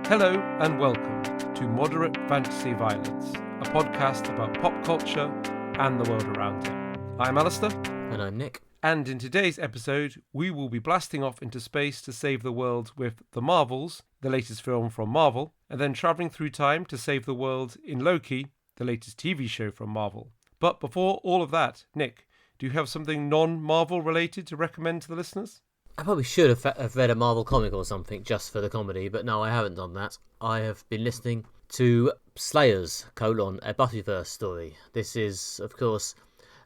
Hello and welcome to Moderate Fantasy Violence, a podcast about pop culture and the world around it. I'm Alistair. And I'm Nick. And in today's episode, we will be blasting off into space to save the world with The Marvels, the latest film from Marvel, and then travelling through time to save the world in Loki, the latest TV show from Marvel. But before all of that, Nick, do you have something non-Marvel related to recommend to the listeners? I probably should have read a Marvel comic or something just for the comedy, but no, I haven't done that. I have been listening to Slayers, a Buffyverse story. This is, of course,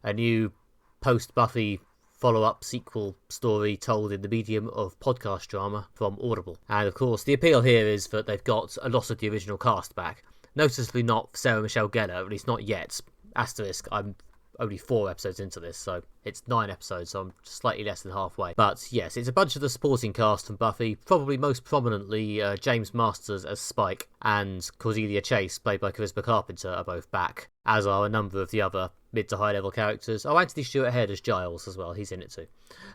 a new post-Buffy follow-up sequel story told in the medium of podcast drama from Audible. And, of course, the appeal here is that they've got a lot of the original cast back. Noticeably not Sarah Michelle Gellar, at least not yet. Asterisk, I'm only 4 episodes into this, so it's 9 episodes, so I'm slightly less than halfway. But yes, it's a bunch of the supporting cast from Buffy, probably most prominently James Masters as Spike and Cordelia Chase, played by Charisma Carpenter, are both back, as are a number of the other mid to high level characters. Oh, Anthony Stewart Head as Giles as well, he's in it too.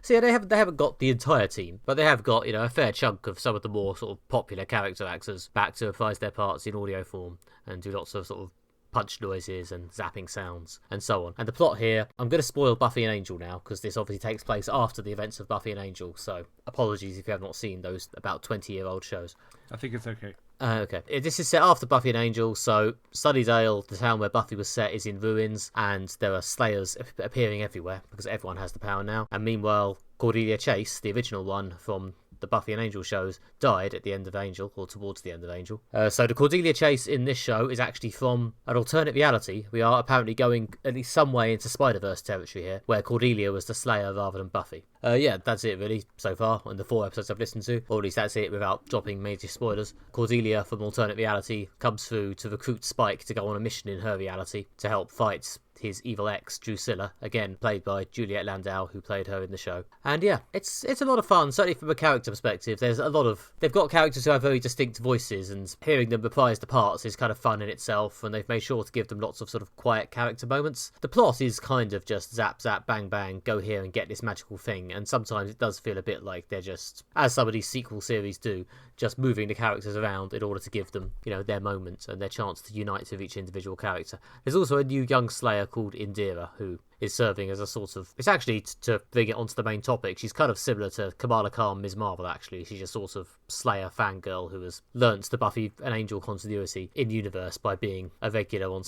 So yeah, they haven't got the entire team, but they have got, a fair chunk of some of the more sort of popular character actors back to reprise their parts in audio form and do lots of sort of punch noises and zapping sounds and so on. And the plot here, I'm going to spoil Buffy and Angel now because this obviously takes place after the events of Buffy and Angel, so apologies if you have not seen those about 20-year-old shows. I think it's okay. Okay. This is set after Buffy and Angel, so Sunnydale, the town where Buffy was set, is in ruins, and there are Slayers appearing everywhere because everyone has the power now. And meanwhile, Cordelia Chase, the original one from the Buffy and Angel shows, died at the end of Angel, or towards the end of Angel. So the Cordelia Chase in this show is actually from an alternate reality. We are apparently going at least some way into Spider-Verse territory here, where Cordelia was the Slayer rather than Buffy. Yeah, that's it really so far in the 4 episodes I've listened to, or at least that's it without dropping major spoilers. Cordelia from alternate reality comes through to recruit Spike to go on a mission in her reality to help fight his evil ex, Drusilla, again played by Juliet Landau, who played her in the show. And yeah, it's a lot of fun, certainly from a character perspective. They've got characters who have very distinct voices, and hearing them reprise the parts is kind of fun in itself, and they've made sure to give them lots of sort of quiet character moments. The plot is kind of just zap, zap, bang, bang, go here and get this magical thing, and sometimes it does feel a bit like they're just, as some of these sequel series do, just moving the characters around in order to give them, their moment and their chance to unite with each individual character. There's also a new young Slayer called Indira, who is serving as a sort of... It's actually, to bring it onto the main topic, she's kind of similar to Kamala Khan, Ms. Marvel, actually. She's a sort of Slayer fangirl who has learnt the Buffy and Angel continuity in-universe by being a regular on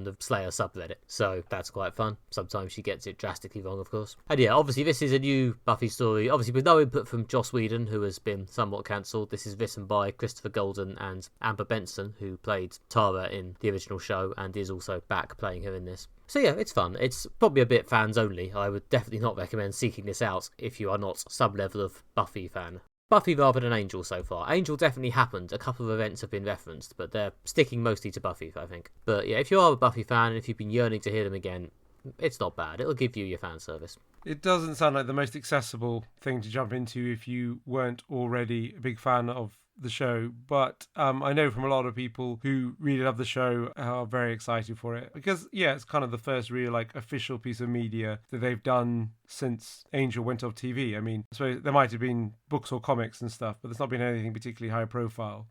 the Slayer subreddit. So that's quite fun. Sometimes she gets it drastically wrong, of course. And yeah, obviously this is a new Buffy story, obviously with no input from Joss Whedon, who has been somewhat cancelled. This is written by Christopher Golden and Amber Benson, who played Tara in the original show and is also back playing her in this. So yeah, it's fun. It's probably a bit fans only. I would definitely not recommend seeking this out if you are not some level of Buffy fan. Buffy rather than Angel so far. Angel definitely happened. A couple of events have been referenced, but they're sticking mostly to Buffy, I think. But yeah, if you are a Buffy fan and if you've been yearning to hear them again, it's not bad. It'll give you your fan service. It doesn't sound like the most accessible thing to jump into if you weren't already a big fan of the show, but I know from a lot of people who really love the show are very excited for it because it's kind of the first real official piece of media that they've done since Angel went off TV. I mean, I suppose there might have been books or comics and stuff, but there's not been anything particularly high profile.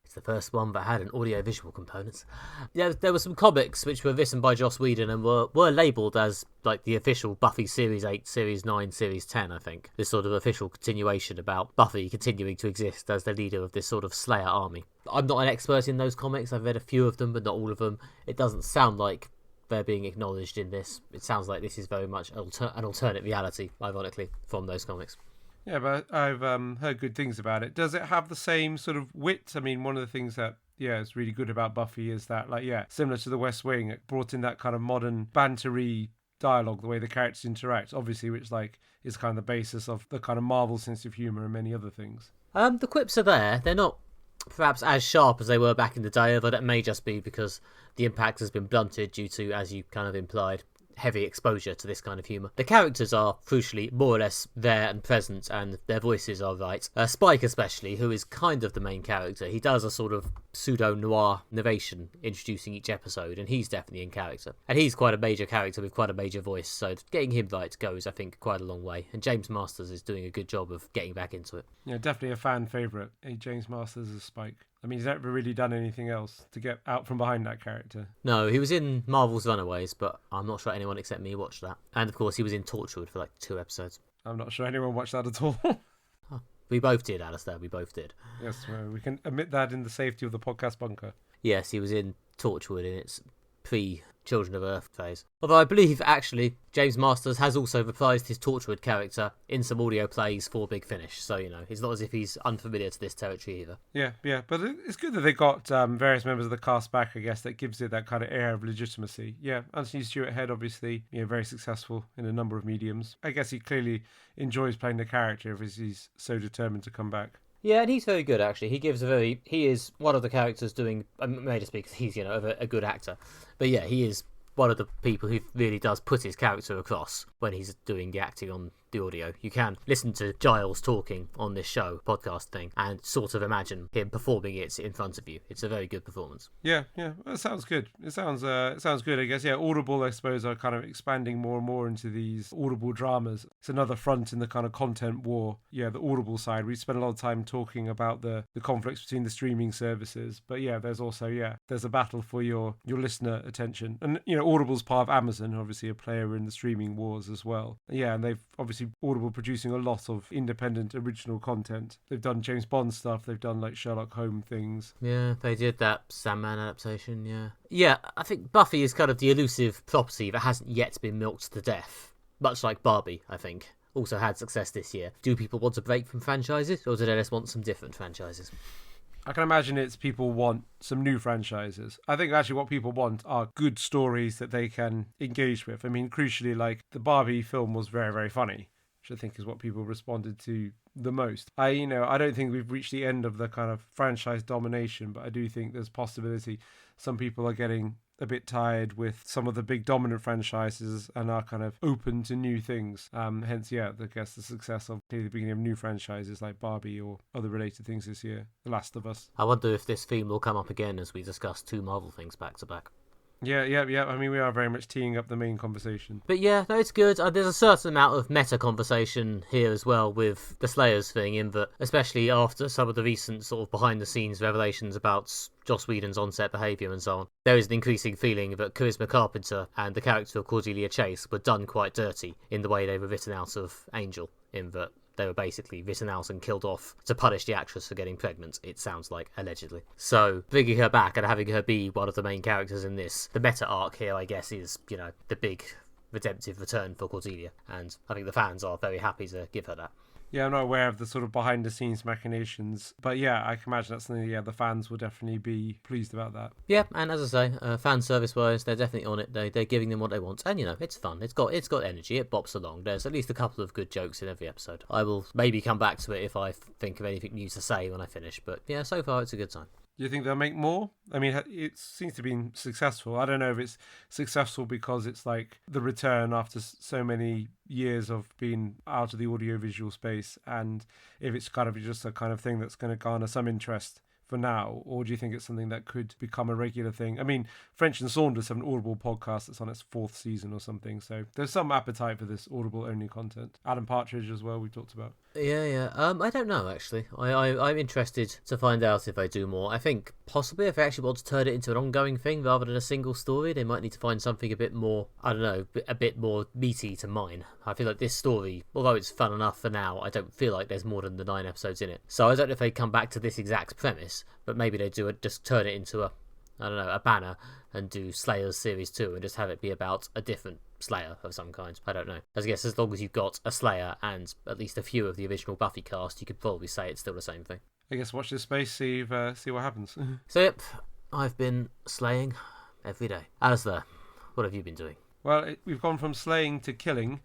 It's the first one that had an audio-visual component. Yeah, there were some comics which were written by Joss Whedon and were labelled as the official Buffy Series 8, Series 9, Series 10, I think. This sort of official continuation about Buffy continuing to exist as the leader of this sort of Slayer army. I'm not an expert in those comics. I've read a few of them, but not all of them. It doesn't sound like they're being acknowledged in this. It sounds like this is very much an alternate reality, ironically, from those comics. Yeah, but I've heard good things about it. Does it have the same sort of wit? I mean, one of the things that, is really good about Buffy is that, similar to The West Wing, it brought in that kind of modern bantery dialogue, the way the characters interact, obviously, which, is kind of the basis of the kind of Marvel sense of humour and many other things. The quips are there. They're not perhaps as sharp as they were back in the day, although that may just be because the impact has been blunted due to, as you kind of implied, heavy exposure to this kind of humour. The characters are, crucially, more or less there and present, and their voices are right. Spike especially, who is kind of the main character, he does a sort of pseudo-noir narration introducing each episode, and he's definitely in character. And he's quite a major character with quite a major voice, so getting him right goes, I think, quite a long way. And James Masters is doing a good job of getting back into it. Yeah, definitely a fan favourite. James Masters as Spike. I mean, he's never really done anything else to get out from behind that character. No, he was in Marvel's Runaways, but I'm not sure anyone except me watched that. And of course, he was in Torchwood for like 2 episodes. I'm not sure anyone watched that at all. Oh, we both did, Alistair. We both did. Yes, well, we can admit that in the safety of the podcast bunker. Yes, he was in Torchwood in its pre-Children of Earth phase. Although I believe, actually, James Masters has also reprised his Torchwood character in some audio plays for Big Finish. So, it's not as if he's unfamiliar to this territory either. Yeah. But it's good that they got various members of the cast back, I guess. That gives it that kind of air of legitimacy. Yeah, Anthony Stewart Head, obviously, very successful in a number of mediums. I guess he clearly enjoys playing the character if he's so determined to come back. Yeah, and he's very good, actually. He is one of the characters doing, I may just because he's, a good actor. But yeah, he is one of the people who really does put his character across when he's doing the acting on the audio. You can listen to Giles talking on this show, podcast thing, and sort of imagine him performing it in front of you. It's a very good performance. Yeah, that sounds good. It sounds good, I guess. Yeah, Audible, I suppose, are kind of expanding more and more into these Audible dramas. It's another front in the kind of content war. Yeah, the Audible side. We spent a lot of time talking about the conflicts between the streaming services, but yeah, there's also there's a battle for your listener attention, and Audible's part of Amazon, obviously a player in the streaming wars as well. Yeah, and they've obviously Audible producing a lot of independent original content. They've done James Bond stuff, they've done like Sherlock Holmes things. Yeah, they did that Sandman adaptation, yeah, I think Buffy is kind of the elusive property that hasn't yet been milked to death, much like Barbie, I think also had success this year. Do people want to break from franchises, or do they just want some different franchises? I can imagine it's people want some new franchises. I think actually what people want are good stories that they can engage with. I mean, crucially, like the Barbie film was very, very funny, which I think is what people responded to the most. I don't think we've reached the end of the kind of franchise domination, but I do think there's possibility some people are getting a bit tired with some of the big dominant franchises and are kind of open to new things. Hence, I guess the success of the beginning of new franchises like Barbie or other related things this year. The Last of Us. I wonder if this theme will come up again as we discuss 2 Marvel things back to back. Yeah. I mean, we are very much teeing up the main conversation. But yeah, no, it's good. There's a certain amount of meta conversation here as well with the Slayers thing, in that, especially after some of the recent sort of behind-the-scenes revelations about Joss Whedon's on-set behaviour and so on, there is an increasing feeling that Charisma Carpenter and the character of Cordelia Chase were done quite dirty in the way they were written out of Angel, in that they were basically written out and killed off to punish the actress for getting pregnant, it sounds like, allegedly. So, bringing her back and having her be one of the main characters in this, the meta arc here, I guess, is, the big redemptive return for Cordelia. And I think the fans are very happy to give her that. Yeah, I'm not aware of the sort of behind-the-scenes machinations. But yeah, I can imagine that's something, the fans will definitely be pleased about that. Yeah, and as I say, fan service-wise, they're definitely on it. They're giving them what they want. And, it's fun. It's got energy. It bops along. There's at least a couple of good jokes in every episode. I will maybe come back to it if I think of anything new to say when I finish. But yeah, so far it's a good time. Do you think they'll make more? I mean, it seems to be successful. I don't know if it's successful because it's like the return after so many years of being out of the audiovisual space, and if it's kind of just a kind of thing that's going to garner some interest for now, or do you think it's something that could become a regular thing? I mean, French and Saunders have an Audible podcast that's on its 4th season or something, so there's some appetite for this Audible-only content. Adam Partridge as well, we talked about. Yeah. I don't know, actually. I'm interested to find out if they do more. I think possibly if they actually want to turn it into an ongoing thing rather than a single story, they might need to find something a bit more, I don't know, a bit more meaty to mine. I feel like this story, although it's fun enough for now, I don't feel like there's more than the 9 episodes in it. So I don't know if they come back to this exact premise, but maybe they do just turn it into a banner and do Slayers Series 2 and just have it be about a different Slayer of some kind. I don't know. I guess as long as you've got a Slayer and at least a few of the original Buffy cast, you could probably say it's still the same thing. I guess watch this space, see what happens. So yep, I've been slaying every day. Alistair, what have you been doing? Well, we've gone from slaying to killing,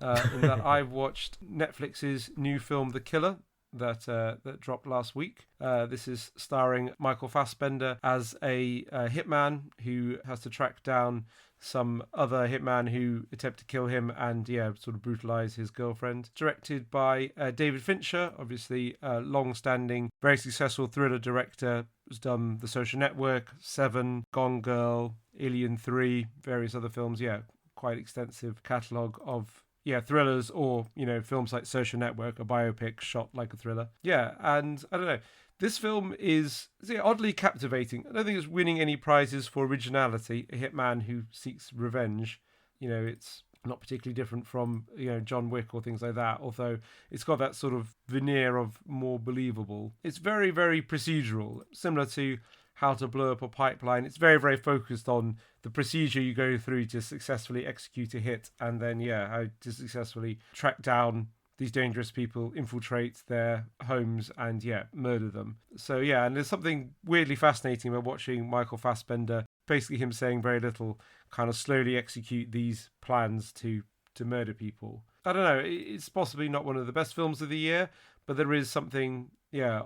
in that I've watched Netflix's new film The Killer, that dropped last week. This is starring Michael Fassbender as a hitman who has to track down some other hitman who attempt to kill him and sort of brutalize his girlfriend. Directed by David Fincher, obviously long-standing, very successful thriller director has done The Social Network, Seven, Gone Girl, Alien 3, various other films. Yeah, quite extensive catalogue of thrillers, or films like Social Network, a biopic shot like a thriller. Yeah, and I don't know. This film is oddly captivating. I don't think it's winning any prizes for originality. A hitman who seeks revenge. It's not particularly different from John Wick or things like that, although it's got that sort of veneer of more believable. It's very, very procedural, similar to How to Blow Up a Pipeline. It's very, very focused on the procedure you go through to successfully execute a hit, and then how to successfully track down these dangerous people, infiltrate their homes, and murder them. So and there's something weirdly fascinating about watching Michael Fassbender, basically him saying very little, kind of slowly execute these plans to murder people. I don't know, it's possibly not one of the best films of the year, but there is something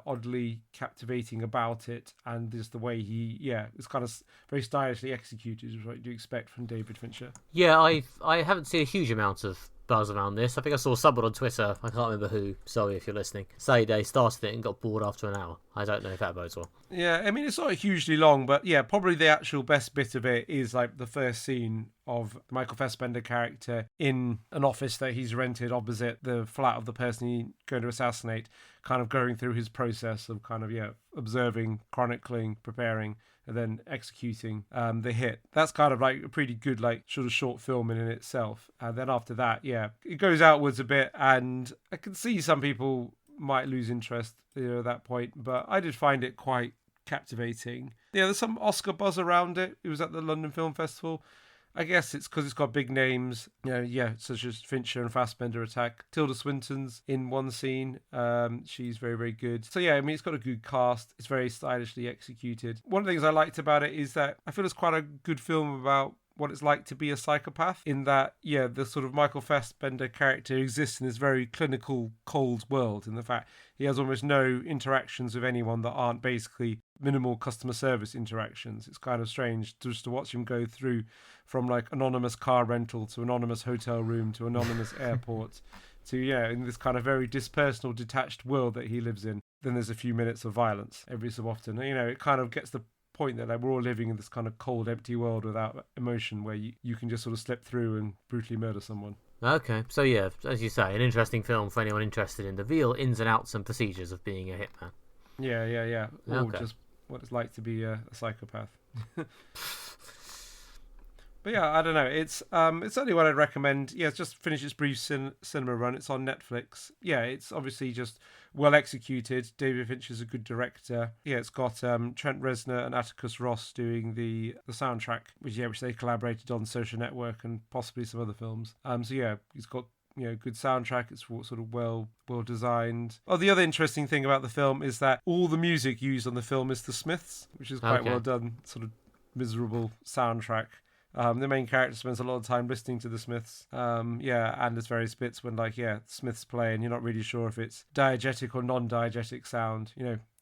oddly captivating about it, and just the way he it's kind of very stylishly executed, is what you expect from David Fincher. I haven't seen a huge amount of buzz around this. I think I saw someone on Twitter, I can't remember who, sorry if you're listening, say they started it and got bored after an hour. I don't know if that bodes well. Yeah, I mean, it's not hugely long, but probably the actual best bit of it is like the first scene of the Michael Fassbender character in an office that he's rented opposite the flat of the person he's going to assassinate, kind of going through his process of kind of observing, chronicling, preparing, and then executing the hit. That's kind of like a pretty good like sort of short film in itself. And then after that, it goes outwards a bit, and I can see some people might lose interest at that point, but I did find it quite captivating. There's some Oscar buzz around it. It was at the London Film Festival. I guess it's because it's got big names, such as Fincher and Fassbender attack. Tilda Swinton's in one scene. She's very, very good. So I mean, it's got a good cast. It's very stylishly executed. One of the things I liked about it is that I feel it's quite a good film about what it's like to be a psychopath, in that the sort of Michael Fassbender character exists in this very clinical, cold world, in the fact he has almost no interactions with anyone that aren't basically minimal customer service interactions. It's kind of strange just to watch him go through from like anonymous car rental to anonymous hotel room to anonymous airport to in this kind of very dispersonal, detached world that he lives in. Then there's a few minutes of violence every so often. It kind of gets the point that we're all living in this kind of cold, empty world without emotion, where you can just sort of slip through and brutally murder someone. Okay, so as you say, an interesting film for anyone interested in the real ins and outs and procedures of being a hitman. Yeah. Or just what it's like to be a psychopath. But I don't know. It's certainly what I'd recommend. It's just finished its brief cinema run. It's on Netflix. It's obviously just well executed. David Fincher's a good director. It's got Trent Reznor and Atticus Ross doing the soundtrack, which they collaborated on Social Network and possibly some other films. He's got good soundtrack. It's sort of well designed. The other interesting thing about the film is that all the music used on the film is the Smiths, which is quite well done. Sort of miserable soundtrack. The main character spends a lot of time listening to the Smiths. And there's various bits when Smiths play and you're not really sure if it's diegetic or non-diegetic sound.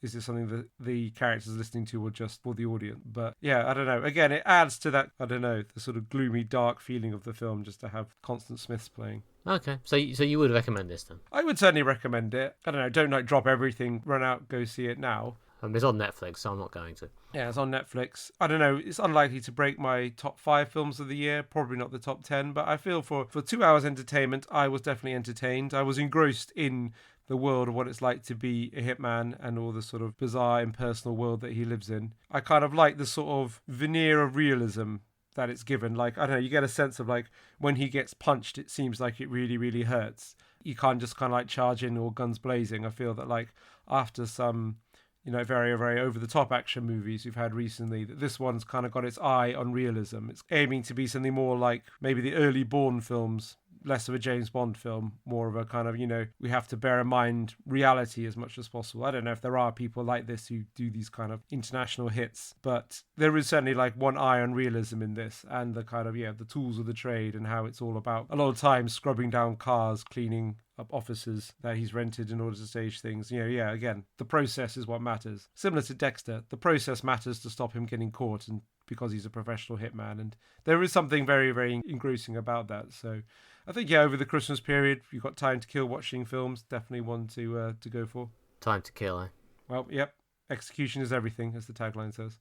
Is this something that the character's listening to or just for the audience? But I don't know. Again, it adds to that, I don't know, the sort of gloomy, dark feeling of the film just to have constant Smiths playing. Okay, so you would recommend this then? I would certainly recommend it. I don't know, don't drop everything, run out, go see it now. It's on Netflix, so I'm not going to. It's on Netflix. I don't know, it's unlikely to break my top 5 films of the year, probably not the top 10, but I feel for 2 hours entertainment, I was definitely entertained. I was engrossed in the world of what it's like to be a hitman and all the sort of bizarre, impersonal world that he lives in. I kind of like the sort of veneer of realism that it's given. Like, I don't know, you get a sense of like when he gets punched, it seems like it really, really hurts. You can't just kind of like charge in all guns blazing. I feel that like after some very, very over-the-top action movies we've had recently, that this one's kind of got its eye on realism. It's aiming to be something more like maybe the early Bourne films, less of a James Bond film, more of a kind of, we have to bear in mind reality as much as possible. I don't know if there are people like this who do these kind of international hits, but there is certainly like one eye on realism in this, and the kind of, the tools of the trade and how it's all about a lot of times scrubbing down cars, cleaning up offices that he's rented in order to stage things. Again, the process is what matters. Similar to Dexter, the process matters to stop him getting caught, and because he's a professional hitman, and there is something very, very engrossing about that. So I think over the Christmas period, you've got time to kill watching films, definitely one to go for. Time to kill, eh? Well, yep. Execution is everything, as the tagline says.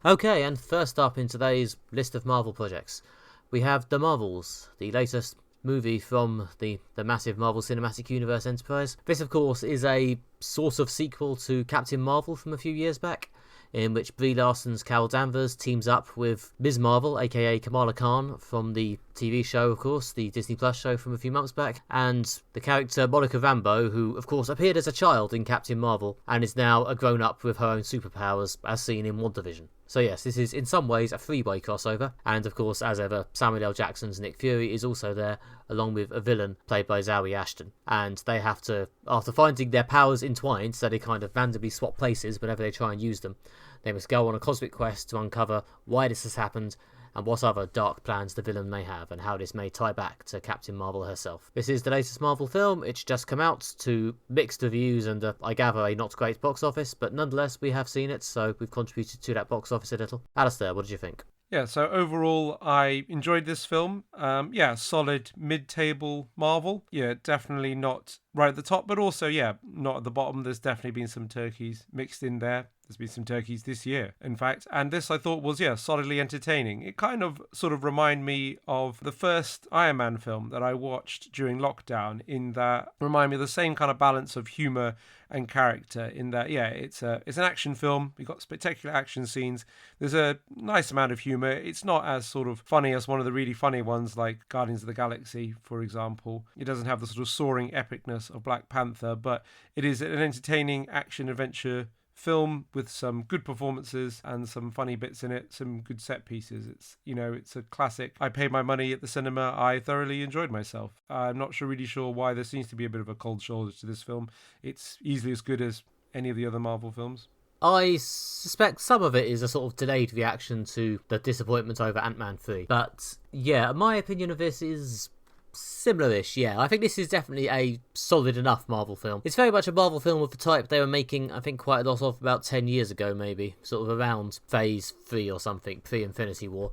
Okay, and first up in today's list of Marvel projects, we have The Marvels, the latest movie from the massive Marvel Cinematic Universe enterprise. This, of course, is a sort of sequel to Captain Marvel from a few years back, in which Brie Larson's Carol Danvers teams up with Ms. Marvel, aka Kamala Khan, from the TV show, of course, the Disney Plus show from a few months back, and the character Monica Rambeau, who, of course, appeared as a child in Captain Marvel, and is now a grown-up with her own superpowers, as seen in WandaVision. So yes, this is in some ways a three-way crossover, and of course, as ever, Samuel L. Jackson's Nick Fury is also there, along with a villain played by Zawe Ashton. And they have to, after finding their powers entwined, so they kind of randomly swap places whenever they try and use them, they must go on a cosmic quest to uncover why this has happened, and what other dark plans the villain may have, and how this may tie back to Captain Marvel herself. This is the latest Marvel film. It's just come out to mixed reviews and, I gather, a not great box office, but nonetheless, we have seen it, so we've contributed to that box office a little. Alistair, what did you think? Yeah, so overall, I enjoyed this film. Solid mid-table Marvel. Yeah, definitely not right at the top, but also, not at the bottom. There's definitely been some turkeys mixed in there. There's been some turkeys this year, in fact. And this, I thought, was, solidly entertaining. It kind of sort of reminded me of the first Iron Man film that I watched during lockdown, in that remind me of the same kind of balance of humour and character, in that, it's an action film. We've got spectacular action scenes. There's a nice amount of humour. It's not as sort of funny as one of the really funny ones like Guardians of the Galaxy, for example. It doesn't have the sort of soaring epicness of Black Panther, but it is an entertaining action-adventure film with some good performances and some funny bits in it, some good set pieces. It's a classic. I paid my money at the cinema. I thoroughly enjoyed myself. I'm not really sure why there seems to be a bit of a cold shoulder to this film. It's easily as good as any of the other Marvel films. I suspect some of it is a sort of delayed reaction to the disappointment over Ant-Man 3. But yeah, my opinion of this is similar-ish, yeah. I think this is definitely a solid enough Marvel film. It's very much a Marvel film of the type they were making, I think, quite a lot of about 10 years ago, maybe. Sort of around Phase 3 or something, pre-Infinity War,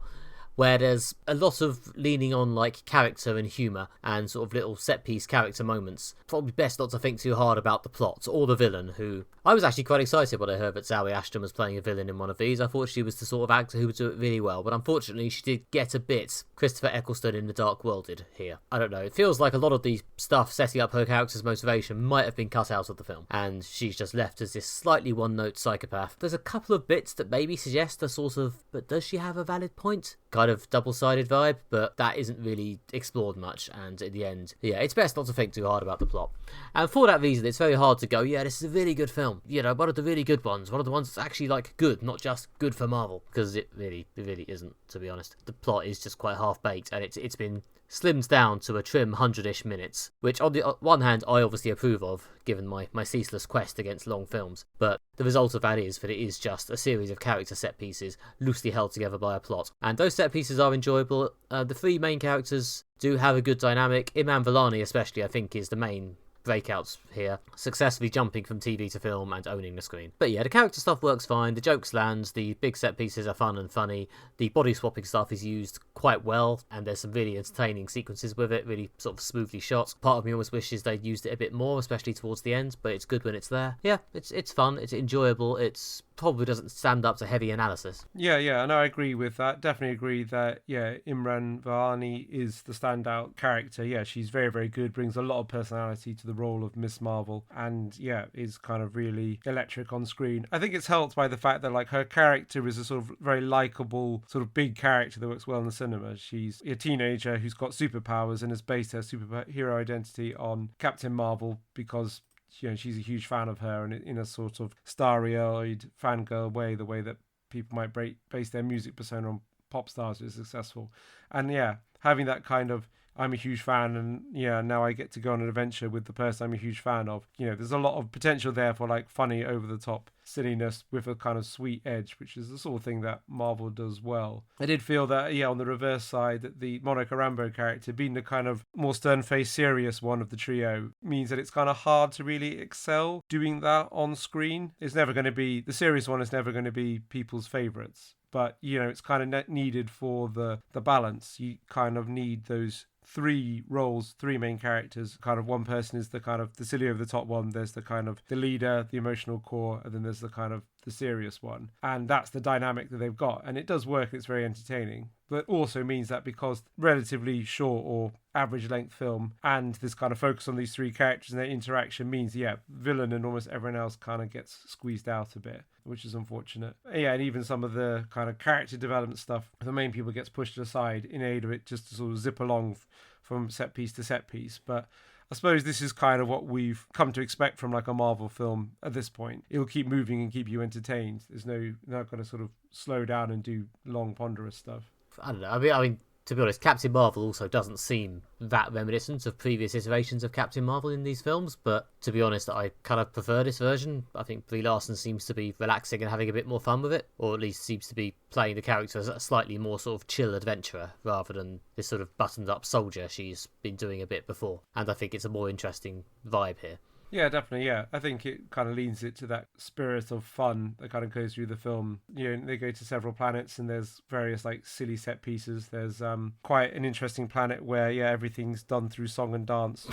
where there's a lot of leaning on like character and humour and sort of little set-piece character moments. Probably best not to think too hard about the plot or the villain, who... I was actually quite excited when I heard that Zawe Ashton was playing a villain in one of these. I thought she was the sort of actor who would do it really well, but unfortunately she did get a bit Christopher Eccleston in The Dark Worlded here. I don't know, it feels like a lot of the stuff setting up her character's motivation might have been cut out of the film, and she's just left as this slightly one-note psychopath. There's a couple of bits that maybe suggest a sort of, but does she have a valid point? Kind of double-sided vibe, but that isn't really explored much, and in the end, it's best not to think too hard about the plot. And for that reason, it's very hard to go, this is a really good film. One of the really good ones. One of the ones that's actually, like, good, not just good for Marvel. Because it really isn't, to be honest. The plot is just quite half-baked, and it's been slimmed down to a trim 100-ish minutes, which on the one hand I obviously approve of, given my ceaseless quest against long films, but the result of that is that it is just a series of character set pieces loosely held together by a plot, and those set pieces are enjoyable. The three main characters do have a good dynamic. Iman Vellani especially, I think, is the main breakouts here, successfully jumping from TV to film and owning the screen. But yeah, the character stuff works fine, the jokes land, the big set pieces are fun and funny, the body swapping stuff is used quite well, and there's some really entertaining sequences with it, really sort of smoothly shot. Part of me almost wishes they'd used it a bit more, especially towards the end, but it's good when it's there. Yeah, it's fun, it's enjoyable, it's probably doesn't stand up to heavy analysis. Yeah, and I agree with that. Definitely agree that, Imran Vahani is the standout character. Yeah, she's very, very good, brings a lot of personality to the role of Miss Marvel, and is kind of really electric on screen. I think it's helped by the fact that, like, her character is a sort of very likable, sort of big character that works well in the cinema. She's a teenager who's got superpowers and has based her superhero identity on Captain Marvel because she's a huge fan of her, and in a sort of starry-eyed fangirl way, the way that people might base their music persona on pop stars who are successful. And having that kind of, I'm a huge fan, and now I get to go on an adventure with the person I'm a huge fan of. There's a lot of potential there for like funny, over-the-top silliness with a kind of sweet edge, which is the sort of thing that Marvel does well. I did feel that, on the reverse side, that the Monica Rambeau character, being the kind of more stern-faced, serious one of the trio, means that it's kind of hard to really excel doing that on screen. The serious one is never going to be people's favourites. But, it's kind of needed for the balance. You kind of need those three roles, three main characters. Kind of one person is the kind of the silly over the top one. There's the kind of the leader, the emotional core, and then there's the kind of the serious one. And that's the dynamic that they've got. And it does work. It's very entertaining. But also means that because relatively short or average length film and this kind of focus on these three characters and their interaction means, villain and almost everyone else kind of gets squeezed out a bit, which is unfortunate. Yeah, and even some of the kind of character development stuff, the main people gets pushed aside in aid of it just to sort of zip along from set piece to set piece. But I suppose this is kind of what we've come to expect from like a Marvel film at this point. It'll keep moving and keep you entertained. There's not going to sort of slow down and do long, ponderous stuff. I don't know. I mean, to be honest, Captain Marvel also doesn't seem that reminiscent of previous iterations of Captain Marvel in these films, but to be honest, I kind of prefer this version. I think Brie Larson seems to be relaxing and having a bit more fun with it, or at least seems to be playing the character as a slightly more sort of chill adventurer rather than this sort of buttoned up soldier she's been doing a bit before. And I think it's a more interesting vibe here. Yeah, definitely. Yeah, I think it kind of leans it to that spirit of fun that kind of goes through the film. You know, they go to several planets and there's various like silly set pieces. There's quite an interesting planet where everything's done through song and dance,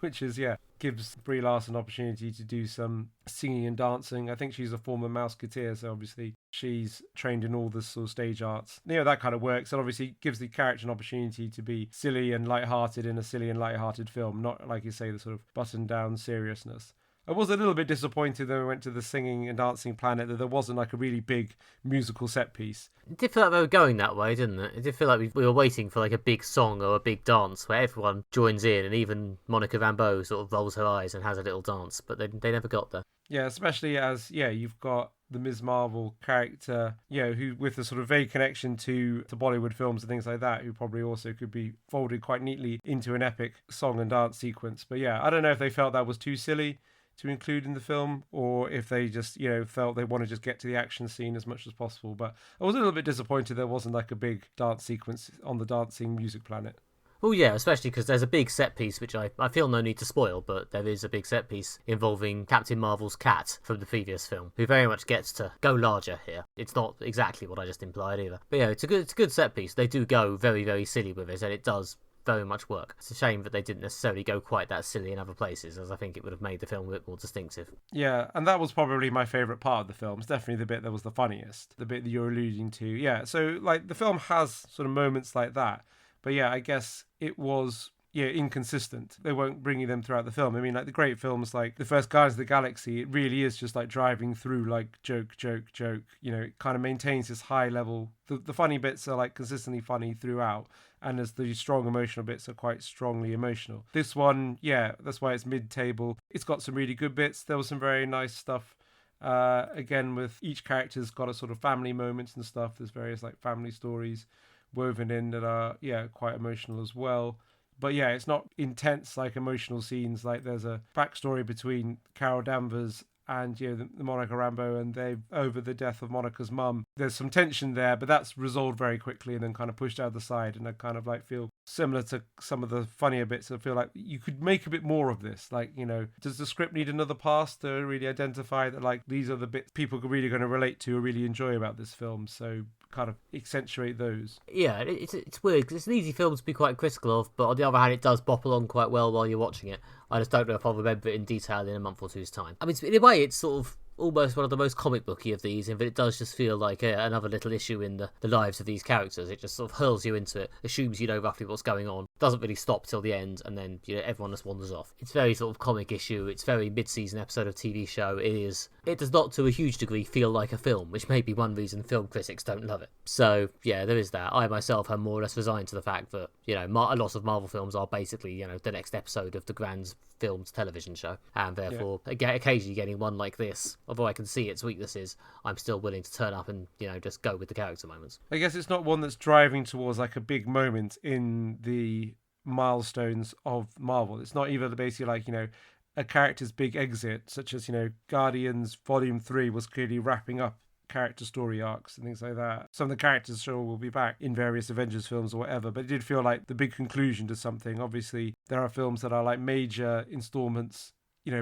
which is gives Brie Larson an opportunity to do some singing and dancing. I think she's a former Mouseketeer, so obviously she's trained in all the sort of stage arts. That kind of works. And obviously gives the character an opportunity to be silly and lighthearted in a silly and lighthearted film, not like you say the sort of buttoned down seriousness. I was a little bit disappointed when we went to the singing and dancing planet that there wasn't like a really big musical set piece. It did feel like they were going that way, didn't it? It did feel like we were waiting for like a big song or a big dance where everyone joins in, and even Monica Rambeau sort of rolls her eyes and has a little dance, but they never got there. Yeah, especially as, you've got the Ms. Marvel character, who with a sort of vague connection to Bollywood films and things like that, who probably also could be folded quite neatly into an epic song and dance sequence. But I don't know if they felt that was too silly to include in the film, or if they just, felt they want to just get to the action scene as much as possible. But I was a little bit disappointed there wasn't like a big dance sequence on the dancing music planet. Well, yeah, especially because there's a big set piece, which I feel no need to spoil, but there is a big set piece involving Captain Marvel's cat from the previous film, who very much gets to go larger here. It's not exactly what I just implied either. But it's a good set piece. They do go very, very silly with it, and it does very much work. It's a shame that they didn't necessarily go quite that silly in other places, as I think it would have made the film a bit more distinctive. Yeah, and that was probably my favourite part of the film. It's definitely the bit that was the funniest, the bit that you're alluding to. Yeah, so like the film has sort of moments like that, but I guess it was inconsistent. They weren't bringing them throughout the film. I mean, like the great films like the first Guardians of the Galaxy, it really is just like driving through like joke. It kind of maintains this high level. The funny bits are like consistently funny throughout, and as the strong emotional bits are quite strongly emotional. This one, that's why it's mid-table. It's got some really good bits. There was some very nice stuff. Again, with each character's got a sort of family moments and stuff. There's various like family stories woven in that are quite emotional as well. But it's not intense like emotional scenes. Like there's a backstory between Carol Danvers and the Monica Rambeau, and they over the death of Monica's mum. There's some tension there, but that's resolved very quickly and then kind of pushed out the side. And I kind of like feel similar to some of the funnier bits. I feel like you could make a bit more of this. Like, does the script need another pass to really identify that like these are the bits people are really going to relate to or really enjoy about this film? So kind of accentuate those. Yeah, it's weird because it's an easy film to be quite critical of, but on the other hand, it does bop along quite well while you're watching it. I just don't know if I'll remember it in detail in a month or two's time. I mean, in a way, it's sort of almost one of the most comic booky of these, in that it does just feel like another little issue in the lives of these characters. It just sort of hurls you into it, assumes you know roughly what's going on, doesn't really stop till the end, and then everyone just wanders off. It's very sort of comic issue. It's very mid-season episode of TV show. It does not to a huge degree feel like a film, which may be one reason film critics don't love it. So there is that. I myself am more or less resigned to the fact that a lot of Marvel films are basically the next episode of the grand filmed television show, and therefore occasionally getting one like this, although I can see its weaknesses, I'm still willing to turn up and just go with the character moments. I guess it's not one that's driving towards like a big moment in the milestones of Marvel. It's not either basically like a character's big exit, such as Guardians Volume 3 was clearly wrapping up character story arcs and things like that. Some of the characters sure will be back in various Avengers films or whatever, but it did feel like the big conclusion to something. Obviously, there are films that are like major installments,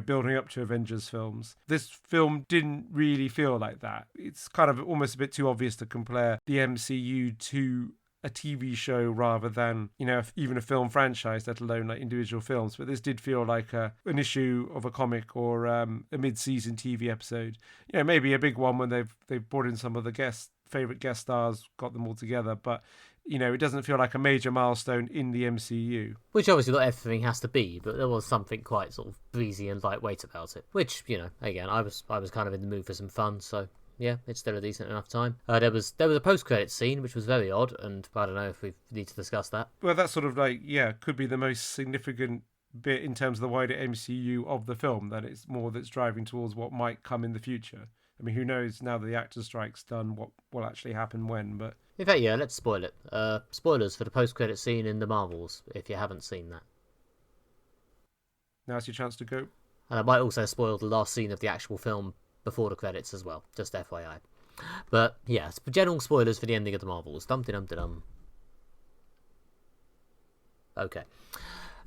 building up to Avengers films. This film didn't really feel like that. It's kind of almost a bit too obvious to compare the MCU to a TV show rather than, even a film franchise, let alone like individual films. But this did feel like an issue of a comic or a mid-season TV episode. Maybe a big one when they've brought in some of the favorite guest stars, got them all together. But it doesn't feel like a major milestone in the MCU. Which obviously not everything has to be, but there was something quite sort of breezy and lightweight about it. Which, again, I was kind of in the mood for some fun, so yeah, it's still a decent enough time. There was a post-credits scene, which was very odd, and I don't know if we need to discuss that. Well, that's sort of like, could be the most significant bit in terms of the wider MCU of the film, that it's more that's driving towards what might come in the future. I mean, who knows now that the actors' strike's done what will actually happen when, but... In fact, yeah, let's spoil it. Spoilers for the post-credit scene in The Marvels, if you haven't seen that. Now's your chance to go. And I might also spoil the last scene of the actual film before the credits as well, just FYI. But, yeah, general spoilers for the ending of The Marvels. Dum-de-dum-de-dum. Okay.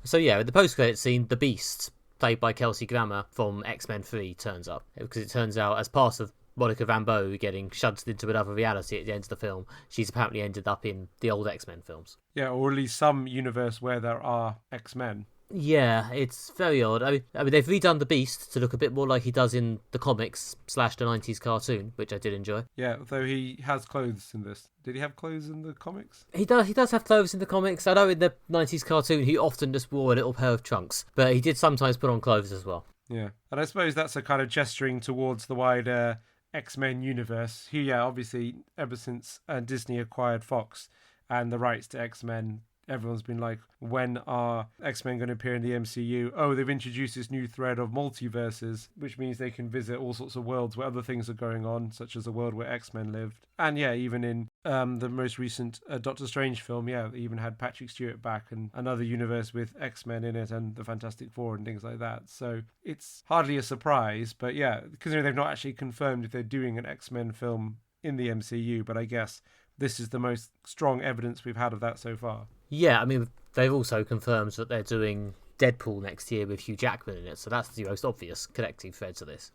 So, yeah, in the post-credit scene, the Beast, played by Kelsey Grammer from X-Men 3, turns up. Because it turns out, as part of Monica Rambeau getting shunted into another reality at the end of the film, she's apparently ended up in the old X-Men films. Yeah, or at least some universe where there are X-Men. Yeah, it's very odd. I mean, they've redone the Beast to look a bit more like he does in the comics / the 90s cartoon, which I did enjoy. Yeah, though he has clothes in this. Did he have clothes in the comics? He does have clothes in the comics. I know in the 90s cartoon he often just wore a little pair of trunks, but he did sometimes put on clothes as well. Yeah, and I suppose that's a kind of gesturing towards the wider X-Men universe, who, obviously, ever since Disney acquired Fox and the rights to X-Men, everyone's been like, when are X-Men going to appear in the MCU? Oh, they've introduced this new thread of multiverses, which means they can visit all sorts of worlds where other things are going on, such as a world where X-Men lived. And even in the most recent Doctor Strange film, they even had Patrick Stewart back and another universe with X-Men in it and the Fantastic Four and things like that. So it's hardly a surprise, but because they've not actually confirmed if they're doing an X-Men film in the MCU, but I guess this is the most strong evidence we've had of that so far. Yeah, I mean, they've also confirmed that they're doing Deadpool next year with Hugh Jackman in it, so that's the most obvious connecting thread to this.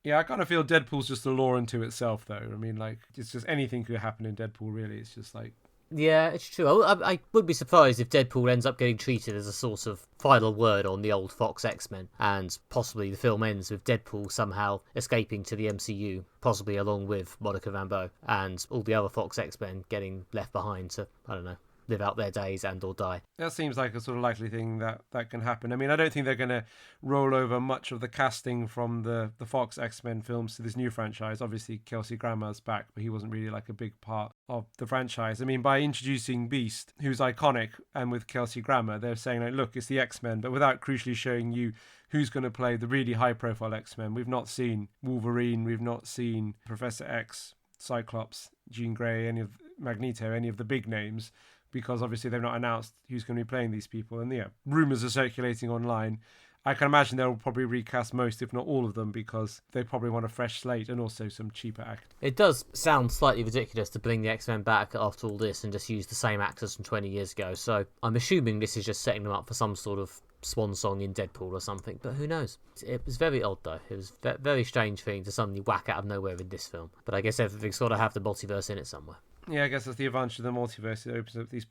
Yeah, I kind of feel Deadpool's just a lore unto itself, though. I mean, like, it's just anything could happen in Deadpool, really. It's just like... Yeah, it's true. I would be surprised if Deadpool ends up getting treated as a sort of final word on the old Fox X-Men, and possibly the film ends with Deadpool somehow escaping to the MCU, possibly along with Monica Rambeau, and all the other Fox X-Men getting left behind to, I don't know, live out their days and or die. That seems like a sort of likely thing that can happen. I mean, I don't think they're going to roll over much of the casting from the Fox X-Men films to this new franchise. Obviously, Kelsey Grammer's back, but he wasn't really like a big part of the franchise. I mean, by introducing Beast, who's iconic, and with Kelsey Grammer, they're saying, like, look, it's the X-Men, but without crucially showing you who's going to play the really high-profile X-Men. We've not seen Wolverine, we've not seen Professor X, Cyclops, Jean Grey, any of Magneto, any of the big names, because obviously they've not announced who's going to be playing these people. And rumours are circulating online. I can imagine they'll probably recast most, if not all of them, because they probably want a fresh slate and also some cheaper actors. It does sound slightly ridiculous to bring the X-Men back after all this and just use the same actors from 20 years ago. So I'm assuming this is just setting them up for some sort of swan song in Deadpool or something, but who knows? It was very odd, though. It was a very strange thing to suddenly whack out of nowhere in this film. But I guess everything's got to have the multiverse in it somewhere. Yeah, I guess that's the advantage of the multiverse. It opens up these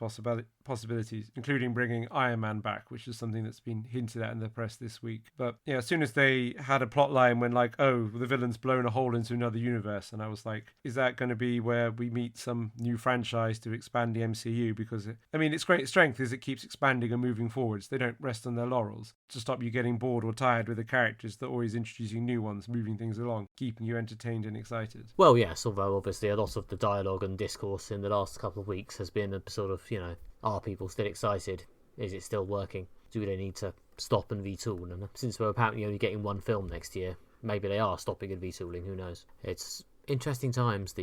possibilities, including bringing Iron Man back, which is something that's been hinted at in the press this week. But as soon as they had a plot line when, like, oh, the villain's blown a hole into another universe, and I was like, is that going to be where we meet some new franchise to expand the MCU? Because, its great strength is it keeps expanding and moving forwards. They don't rest on their laurels to stop you getting bored or tired with the characters. They're always introducing new ones, moving things along, keeping you entertained and excited. Well, yes, although obviously a lot of the dialogue and discourse in the last couple of weeks has been a sort of, are people still excited? Is it still working? Do they need to stop and retool? And since we're apparently only getting one film next year, maybe they are stopping and retooling, who knows? It's interesting times.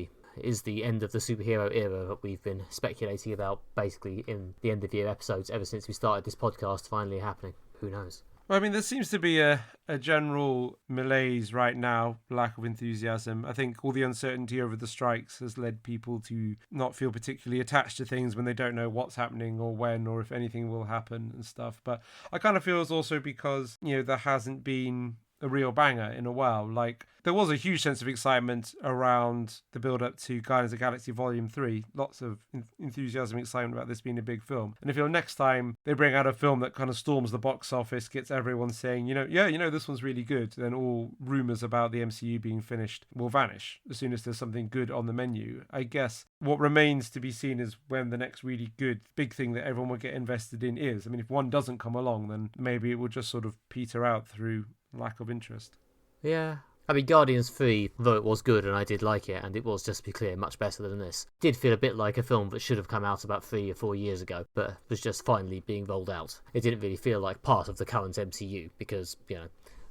Is the end of the superhero era that we've been speculating about basically in the end of year episodes ever since we started this podcast finally happening? Who knows? Well, there seems to be a general malaise right now, lack of enthusiasm. I think all the uncertainty over the strikes has led people to not feel particularly attached to things when they don't know what's happening or when or if anything will happen and stuff. But I kind of feel it's also because, there hasn't been a real banger in a while. Like, there was a huge sense of excitement around the build-up to Guardians of the Galaxy Volume 3. Lots of enthusiasm and excitement about this being a big film. And I feel next time they bring out a film that kind of storms the box office, gets everyone saying, this one's really good, then all rumours about the MCU being finished will vanish as soon as there's something good on the menu. I guess what remains to be seen is when the next really good big thing that everyone will get invested in is. I mean, if one doesn't come along, then maybe it will just sort of peter out through lack of interest. Yeah. I mean, Guardians 3, though it was good and I did like it, and it was, just to be clear, much better than this, did feel a bit like a film that should have come out about 3 or 4 years ago, but was just finally being rolled out. It didn't really feel like part of the current MCU, because,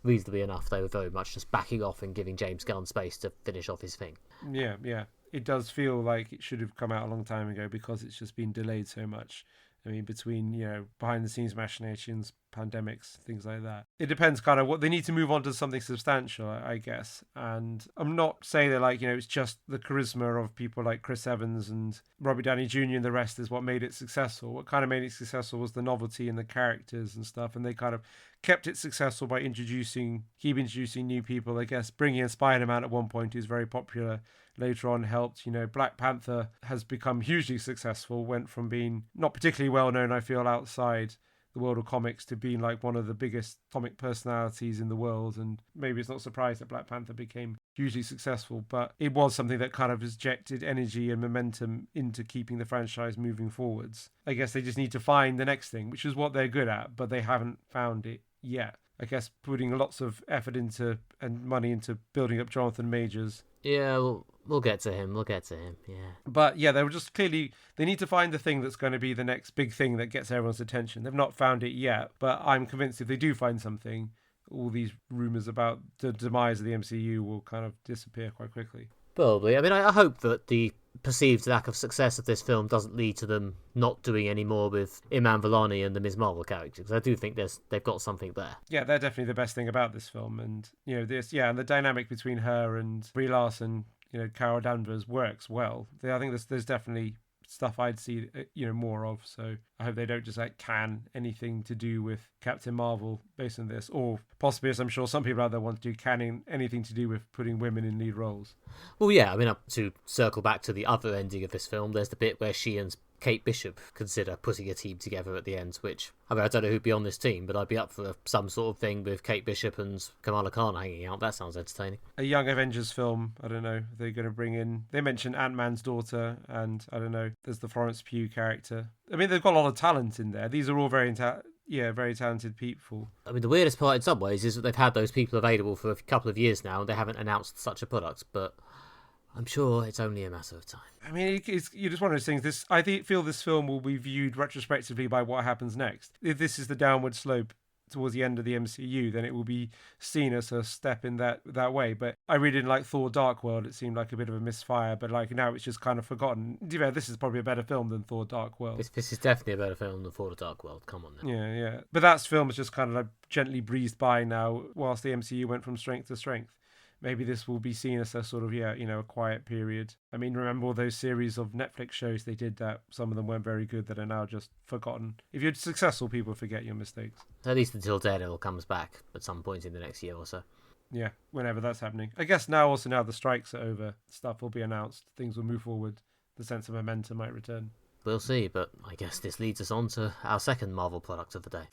reasonably enough, they were very much just backing off and giving James Gunn space to finish off his thing. Yeah. It does feel like it should have come out a long time ago because it's just been delayed so much. I mean, between, behind the scenes machinations, pandemics, things like that. It depends kind of what they need to move on to something substantial, I guess. And I'm not saying that it's just the charisma of people like Chris Evans and Robert Downey Jr. and the rest is what made it successful. What kind of made it successful was the novelty and the characters and stuff. And they kind of kept it successful by keep introducing new people. I guess bringing in Spider-Man at one point, who's very popular, later on helped. Black Panther has become hugely successful, went from being not particularly well known, I feel, outside the world of comics to being like one of the biggest comic personalities in the world. And maybe it's not surprised that Black Panther became hugely successful, but it was something that kind of injected energy and momentum into keeping the franchise moving forwards. I guess they just need to find the next thing, which is what they're good at, but they haven't found it yet. I guess putting lots of effort into and money into building up Jonathan Majors. Yeah, we'll get to him. Yeah. But yeah, they were just clearly, they need to find the thing that's going to be the next big thing that gets everyone's attention. They've not found it yet, but I'm convinced if they do find something, all these rumours about the demise of the MCU will kind of disappear quite quickly. Probably. I mean, I hope that the perceived lack of success of this film doesn't lead to them not doing any more with Iman Vellani and the Ms. Marvel characters. I do think they've got something there. Yeah, they're definitely the best thing about this film. And, and the dynamic between her and Brie Larson, Carol Danvers works well. I think there's definitely stuff I'd see, more of. So I hope they don't just can anything to do with Captain Marvel based on this, or possibly, as I'm sure some people out there want to do, canning anything to do with putting women in lead roles. Well, yeah, I mean, to circle back to the other ending of this film, there's the bit where she and Kate Bishop consider putting a team together at the end, which, I mean, I don't know who'd be on this team, but I'd be up for some sort of thing with Kate Bishop and Kamala Khan hanging out. That sounds entertaining. A young Avengers film, I don't know, they're going to bring in, they mentioned Ant-Man's daughter, and I don't know, there's the Florence Pugh character. I mean, they've got a lot of talent in there. These are all very talented people. I mean, the weirdest part in some ways is that they've had those people available for a couple of years now, and they haven't announced such a product, but I'm sure it's only a matter of time. I mean, you're just one of those things. I feel this film will be viewed retrospectively by what happens next. If this is the downward slope towards the end of the MCU, then it will be seen as a step in that way. But I really didn't like Thor Dark World. It seemed like a bit of a misfire, but now it's just kind of forgotten. This is probably a better film than Thor Dark World. This is definitely a better film than Thor Dark World. Come on now. Yeah. But that film is just kind of gently breezed by now whilst the MCU went from strength to strength. Maybe this will be seen as a sort of, a quiet period. I mean, remember all those series of Netflix shows they did that some of them weren't very good that are now just forgotten. If you're successful, people forget your mistakes. At least until Daredevil comes back at some point in the next year or so. Yeah, whenever that's happening. I guess now the strikes are over, stuff will be announced, things will move forward, the sense of momentum might return. We'll see, but I guess this leads us on to our second Marvel product of the day.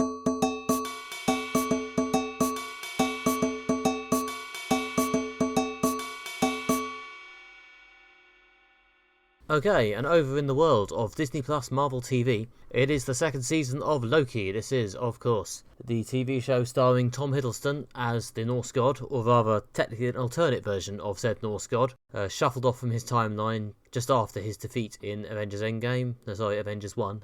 Okay, and over in the world of Disney Plus Marvel TV, it is the second season of Loki. This is, of course, the TV show starring Tom Hiddleston as the Norse god, or rather, technically an alternate version of said Norse god, shuffled off from his timeline just after his defeat in Avengers 1,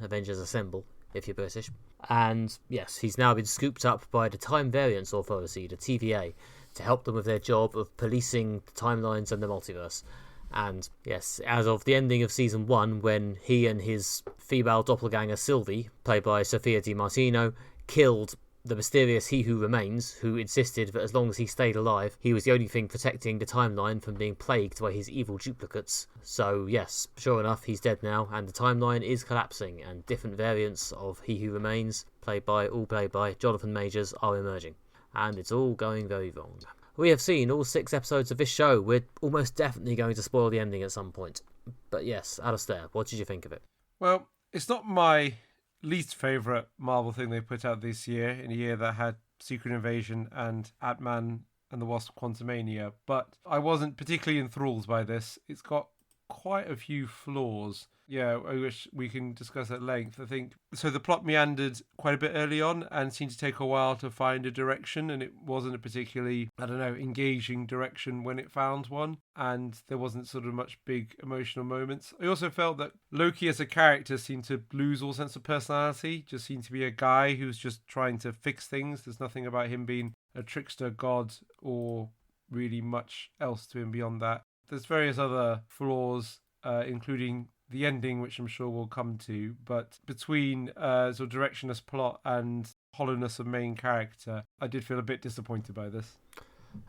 Avengers Assemble, if you're British. And yes, he's now been scooped up by the Time Variance Authority, the TVA, to help them with their job of policing the timelines and the multiverse. And yes, as of the ending of season 1, when he and his female doppelganger Sylvie, played by Sophia Di Martino, killed the mysterious He Who Remains, who insisted that as long as he stayed alive, he was the only thing protecting the timeline from being plagued by his evil duplicates. So yes, sure enough, he's dead now, and the timeline is collapsing, and different variants of He Who Remains, played by Jonathan Majors, are emerging. and it's all going very wrong. We have seen all 6 episodes of this show. We're almost definitely going to spoil the ending at some point. But yes, Alistair, what did you think of it? Well, it's not my least favourite Marvel thing they put out this year, in a year that had Secret Invasion and Ant-Man and the Wasp Quantumania, but I wasn't particularly enthralled by this. It's got quite a few flaws. Yeah, I wish we can discuss at length. I think so. The plot meandered quite a bit early on and seemed to take a while to find a direction, and it wasn't a particularly, engaging direction when it found one, and there wasn't sort of much big emotional moments. I also felt that Loki as a character seemed to lose all sense of personality, just seemed to be a guy who's just trying to fix things. There's nothing about him being a trickster god or really much else to him beyond that. There's various other flaws, including the ending, which I'm sure we'll come to, but between sort of directionless plot and hollowness of main character, I did feel a bit disappointed by this.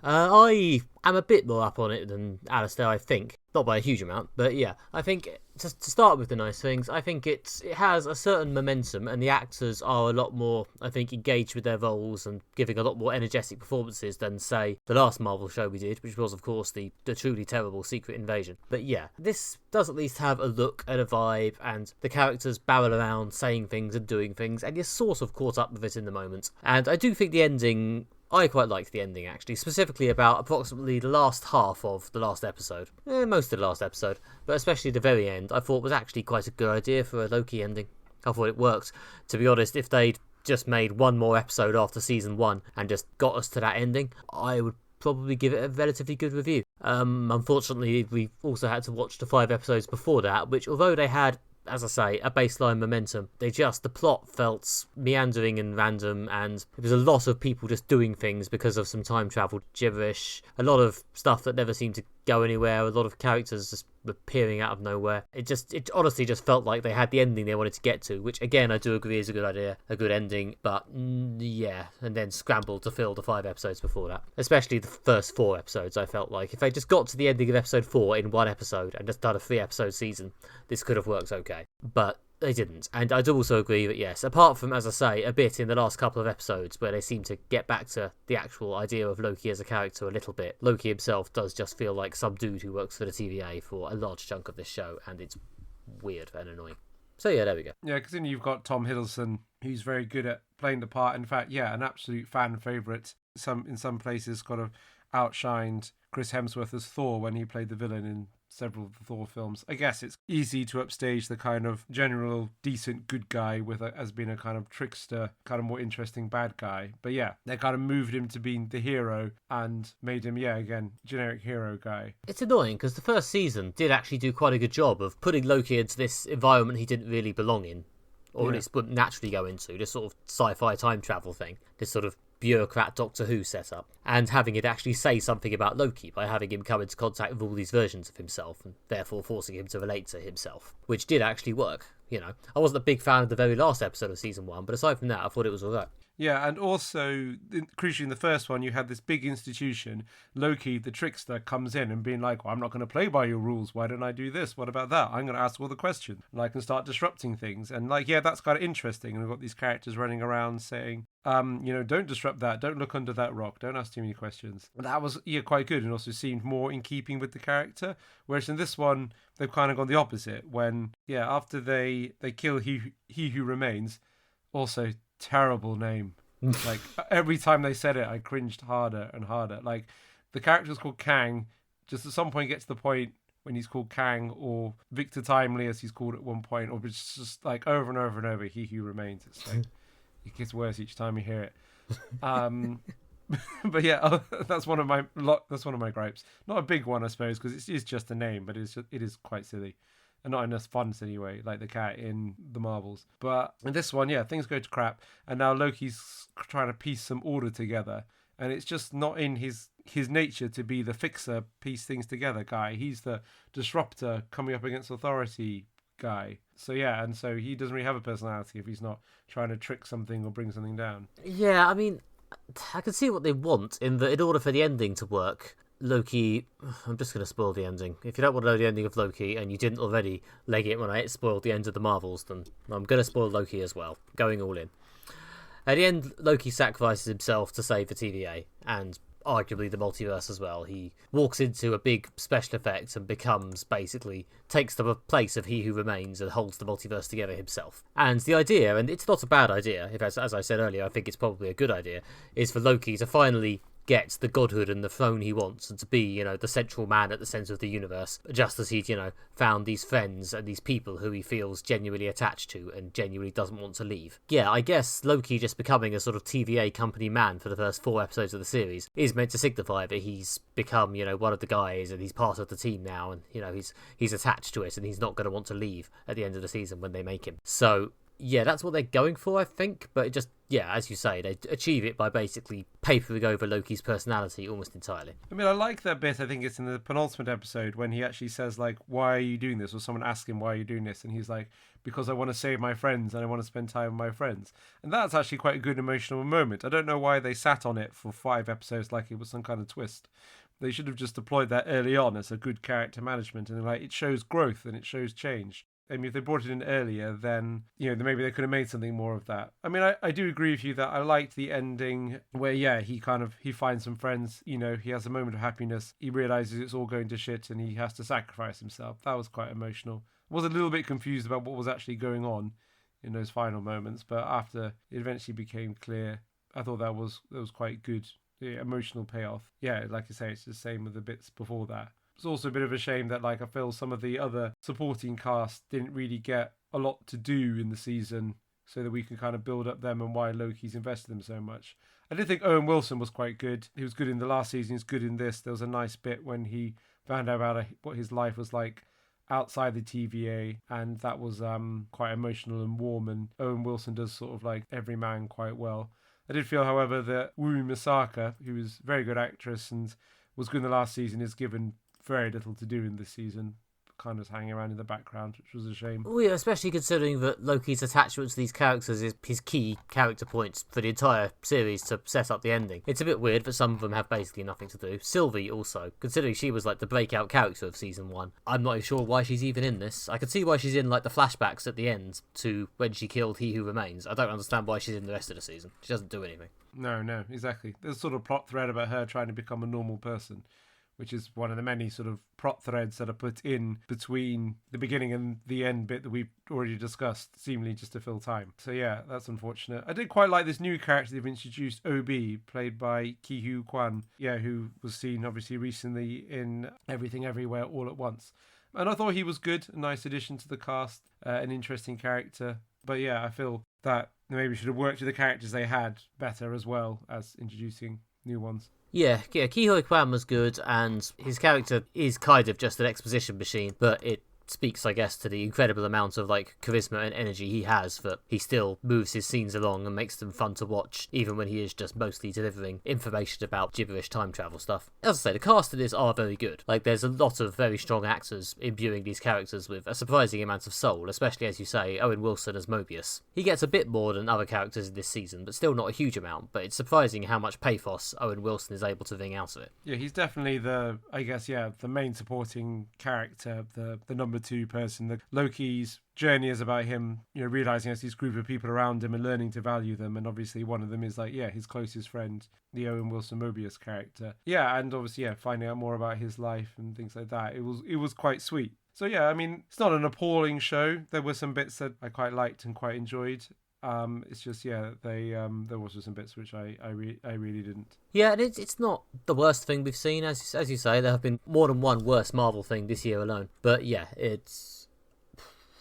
I am a bit more up on it than Alistair, I think. Not by a huge amount, but yeah. I think, to start with the nice things, I think it has a certain momentum, and the actors are a lot more, I think, engaged with their roles and giving a lot more energetic performances than, say, the last Marvel show we did, which was, of course, the truly terrible Secret Invasion. But yeah, this does at least have a look and a vibe, and the characters barrel around saying things and doing things, and you're sort of caught up with it in the moment. And I do think the ending... I quite liked the ending, actually, specifically about approximately the last half of the last episode. Most of the last episode, but especially the very end, I thought was actually quite a good idea for a Loki ending. I thought it worked. To be honest, if they'd just made one more episode after season 1 and just got us to that ending, I would probably give it a relatively good review. Unfortunately, we also had to watch the 5 episodes before that, which, although they had, as I say, a baseline momentum, the plot felt meandering and random, and it was a lot of people just doing things because of some time travel gibberish, a lot of stuff that never seemed to go anywhere, a lot of characters just appearing out of nowhere. It honestly just felt like they had the ending they wanted to get to, which again I do agree is a good idea, a good ending, but yeah, and then scrambled to fill the 5 episodes before that. Especially the first 4 episodes, I felt like if they just got to the ending of episode 4 in one episode and just done a 3-episode season, this could have worked okay. But they didn't. And I do also agree that, yes, apart from, as I say, a bit in the last couple of episodes where they seem to get back to the actual idea of Loki as a character a little bit, Loki himself does just feel like some dude who works for the TVA for a large chunk of this show, and it's weird and annoying. So yeah, there we go. Yeah, because then you've got Tom Hiddleston, who's very good at playing the part. In fact, yeah, an absolute fan favourite. In some places, kind of outshined Chris Hemsworth as Thor when he played the villain in several of the Thor films. I guess it's easy to upstage the kind of general decent good guy as being a kind of trickster, kind of more interesting bad guy. But yeah, they kind of moved him to being the hero and made him, again, generic hero guy. It's annoying because the first season did actually do quite a good job of putting Loki into this environment he didn't really belong in, or at least wouldn't naturally go into, this sort of sci-fi time travel thing, this sort of bureaucrat Doctor Who setup, and having it actually say something about Loki by having him come into contact with all these versions of himself and therefore forcing him to relate to himself, which did actually work. I wasn't a big fan of the very last episode of season 1, but aside from that, I thought it was alright. Yeah, and also, crucially in the first one, you had this big institution, Loki, the trickster, comes in and being like, well, I'm not going to play by your rules. Why don't I do this? What about that? I'm going to ask all the questions. And I can start disrupting things. And that's kind of interesting. And we've got these characters running around saying, don't disrupt that. Don't look under that rock. Don't ask too many questions. And that was, quite good and also seemed more in keeping with the character. Whereas in this one, they've kind of gone the opposite when, after they kill he who remains, also... terrible name. Like every time they said it, I cringed harder and harder. Like the character's called Kang, just at some point gets to the point when he's called Kang, or Victor Timely as he's called at one point, or it's just like over and over and over, he who remains. It's like it gets worse each time you hear it. But yeah, that's one of my gripes. Not a big one, I suppose, because it is just a name, but it is quite silly. And not in a fun silly way, like the cat in the Marvels. But in this one, things go to crap, and now Loki's trying to piece some order together, and it's just not in his nature to be the fixer, piece things together guy. He's the disruptor coming up against authority guy. So and so he doesn't really have a personality if he's not trying to trick something or bring something down. Yeah, I mean, I can see what they want in order for the ending to work. Loki, I'm just going to spoil the ending. If you don't want to know the ending of Loki and you didn't already leg it when I spoiled the end of the Marvels, then I'm going to spoil Loki as well, going all in. At the end, Loki sacrifices himself to save the TVA, and arguably the multiverse as well. He walks into a big special effect and takes the place of He Who Remains and holds the multiverse together himself. And the idea, and it's not a bad idea, as I said earlier, I think it's probably a good idea, is for Loki to finally get the godhood and the throne he wants, and to be, the central man at the centre of the universe, just as he'd, found these friends and these people who he feels genuinely attached to and genuinely doesn't want to leave. Yeah, I guess Loki just becoming a sort of TVA company man for the first 4 episodes of the series is meant to signify that he's become, one of the guys, and he's part of the team now, and, he's attached to it, and he's not going to want to leave at the end of the season when they make him. So, yeah, that's what they're going for, I think, but it just, as you say, they achieve it by basically papering over Loki's personality almost entirely. I mean, I like that bit. I think it's in the penultimate episode when he actually says, like, why are you doing this? Or someone asks him, why are you doing this? And he's like, because I want to save my friends and I want to spend time with my friends. And that's actually quite a good emotional moment. I don't know why they sat on it for 5 episodes like it was some kind of twist. They should have just deployed that early on as a good character management. And like, it shows growth and it shows change. I mean, if they brought it in earlier, then, maybe they could have made something more of that. I mean, I do agree with you that I liked the ending where, he finds some friends, he has a moment of happiness. He realizes it's all going to shit and he has to sacrifice himself. That was quite emotional. I was a little bit confused about what was actually going on in those final moments, but after it eventually became clear, I thought that was quite good. The emotional payoff. Yeah, like I say, it's the same with the bits before that. It's also a bit of a shame that, like, I feel some of the other supporting cast didn't really get a lot to do in the season so that we can kind of build up them and why Loki's invested them so much. I did think Owen Wilson was quite good. He was good in the last season. He's good in this. There was a nice bit when he found out about what his life was like outside the TVA, and that was quite emotional and warm, and Owen Wilson does sort of like every man quite well. I did feel, however, that Wumi Masaka, who is a very good actress and was good in the last season, is given very little to do in this season, kind of hanging around in the background, which was a shame. Well, yeah, especially considering that Loki's attachment to these characters is his key character points for the entire series to set up the ending. It's a bit weird that some of them have basically nothing to do. Sylvie also, considering she was like the breakout character of season 1, I'm not even sure why she's even in this. I can see why she's in like the flashbacks at the end to when she killed He Who Remains. I don't understand why she's in the rest of the season. She doesn't do anything. No, exactly. There's a sort of plot thread about her trying to become a normal person, which is one of the many sort of plot threads that are put in between the beginning and the end bit that we've already discussed, seemingly just to fill time. So yeah, that's unfortunate. I did quite like this new character they've introduced, OB, played by Ki-Hoo Kwan, who was seen obviously recently in Everything Everywhere All at Once. And I thought he was good, a nice addition to the cast, an interesting character. But yeah, I feel that they maybe should have worked with the characters they had better as well as introducing new ones. Yeah, Ki-Hoi Kwan was good, and his character is kind of just an exposition machine, but it speaks, I guess, to the incredible amount of like charisma and energy he has, that he still moves his scenes along and makes them fun to watch, even when he is just mostly delivering information about gibberish time travel stuff. As I say, the cast of this are very good. Like, there's a lot of very strong actors imbuing these characters with a surprising amount of soul, especially, as you say, Owen Wilson as Mobius. He gets a bit more than other characters in this season, but still not a huge amount, but it's surprising how much pathos Owen Wilson is able to wring out of it. Yeah, he's definitely the main supporting character, the number 2 person. The Loki's journey is about him, realizing as these group of people around him and learning to value them, and obviously one of them is his closest friend, the Owen Wilson Mobius character. Yeah, and obviously finding out more about his life and things like that. It was quite sweet. So yeah, I mean, it's not an appalling show. There were some bits that I quite liked and quite enjoyed. It's just there was some bits which I really didn't. Yeah, and it's not the worst thing we've seen, as you say. There have been more than one worse Marvel thing this year alone. But yeah, it's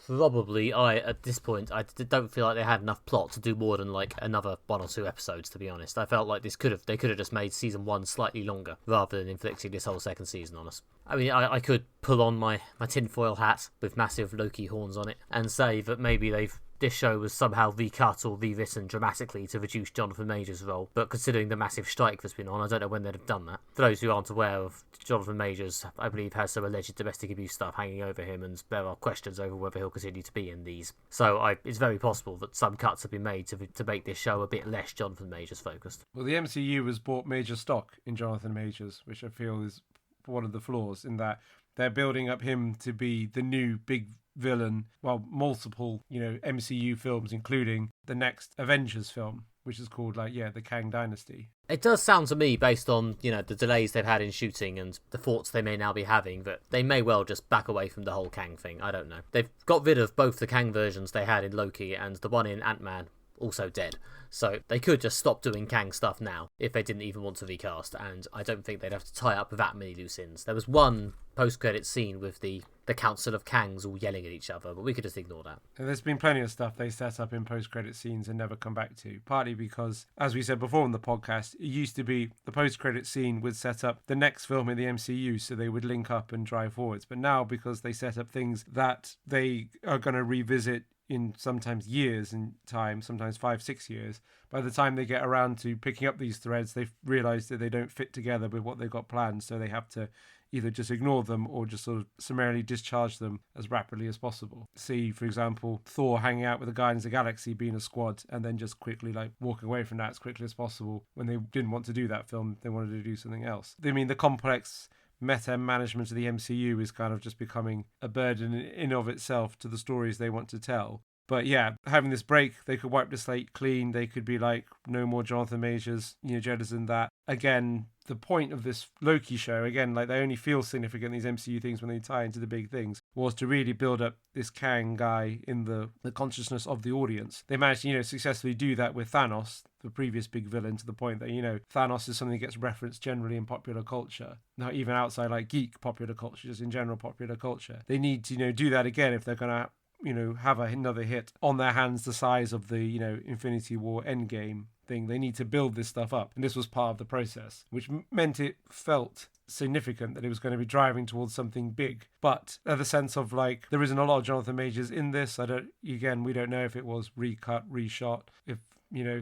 probably at this point I don't feel like they had enough plot to do more than like another 1 or 2 episodes. To be honest, I felt like they could have just made season 1 slightly longer rather than inflicting this whole second season on us. I mean, I could pull on my tinfoil hat with massive Loki horns on it and say that maybe this show was somehow recut or rewritten dramatically to reduce Jonathan Majors' role, but considering the massive strike that's been on, I don't know when they'd have done that. For those who aren't aware of, Jonathan Majors, I believe, has some alleged domestic abuse stuff hanging over him, and there are questions over whether he'll continue to be in these. So it's very possible that some cuts have been made to make this show a bit less Jonathan Majors focused. Well, the MCU has bought major stock in Jonathan Majors, which I feel is one of the flaws, in that they're building up him to be the new big villain, multiple MCU films, including the next Avengers film. which is called the Kang Dynasty. It does sound to me, based on, the delays they've had in shooting and the thoughts they may now be having, that they may well just back away from the whole Kang thing. I don't know. They've got rid of both the Kang versions they had in Loki and the one in Ant-Man, also dead. So they could just stop doing Kang stuff now if they didn't even want to recast, and I don't think they'd have to tie up that many loose ends. There was one post-credit scene with the Council of Kangs all yelling at each other, but we could just ignore that. And there's been plenty of stuff they set up in post-credit scenes and never come back to, partly because, as we said before on the podcast, it used to be the post-credit scene would set up the next film in the MCU, so they would link up and drive forwards. But now, because they set up things that they are going to revisit in sometimes years in time, sometimes 5-6 years, by the time they get around to picking up these threads, they've realised that they don't fit together with what they've got planned, so they have to either just ignore them or just sort of summarily discharge them as rapidly as possible. See, for example, Thor hanging out with the Guardians of the Galaxy being a squad and then just quickly walking away from that as quickly as possible. When they didn't want to do that film, they wanted to do something else. I mean, the complex meta management of the MCU is kind of just becoming a burden in of itself to the stories they want to tell. But yeah, having this break, they could wipe the slate clean. They could be like, no more Jonathan Majors, jettison that. Again, the point of this Loki show, again, they only feel significant, these MCU things, when they tie into the big things, was to really build up this Kang guy in the consciousness of the audience. They managed to, successfully do that with Thanos, the previous big villain, to the point that, Thanos is something that gets referenced generally in popular culture. Now, even outside geek popular culture, just in general popular culture. They need to, do that again if they're going to have another hit on their hands the size of the, Infinity War Endgame thing. They need to build this stuff up. And this was part of the process, which meant it felt significant that it was going to be driving towards something big. But at the sense of there isn't a lot of Jonathan Majors in this. We don't know if it was recut, reshot, if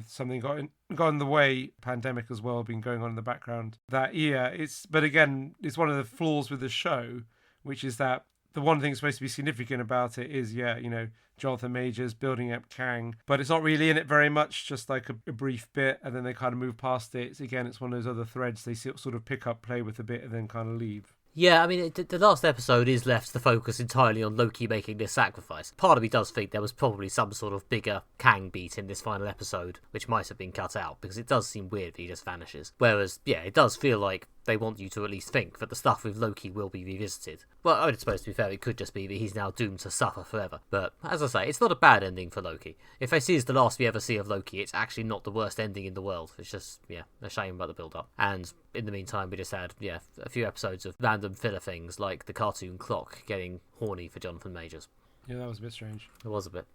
something got in the way. Pandemic as well been going on in the background. But again, it's one of the flaws with the show, which is that the one thing that's supposed to be significant about it is, Jonathan Majors building up Kang, but it's not really in it very much, just a brief bit, and then they kind of move past it. It's one of those other threads they sort of pick up, play with a bit, and then kind of leave. Yeah, I mean, the last episode is left to focus entirely on Loki making this sacrifice. Part of me does think there was probably some sort of bigger Kang beat in this final episode, which might have been cut out, because it does seem weird that he just vanishes. Whereas, yeah, it does feel like they want you to at least think that the stuff with Loki will be revisited. Well, I suppose, to be fair, it could just be that he's now doomed to suffer forever. But, as I say, it's not a bad ending for Loki. If this is the last we ever see of Loki, it's actually not the worst ending in the world. It's just, a shame about the build-up. And in the meantime, we just had, a few episodes of random filler things, like the cartoon clock getting horny for Jonathan Majors. Yeah, that was a bit strange. It was a bit.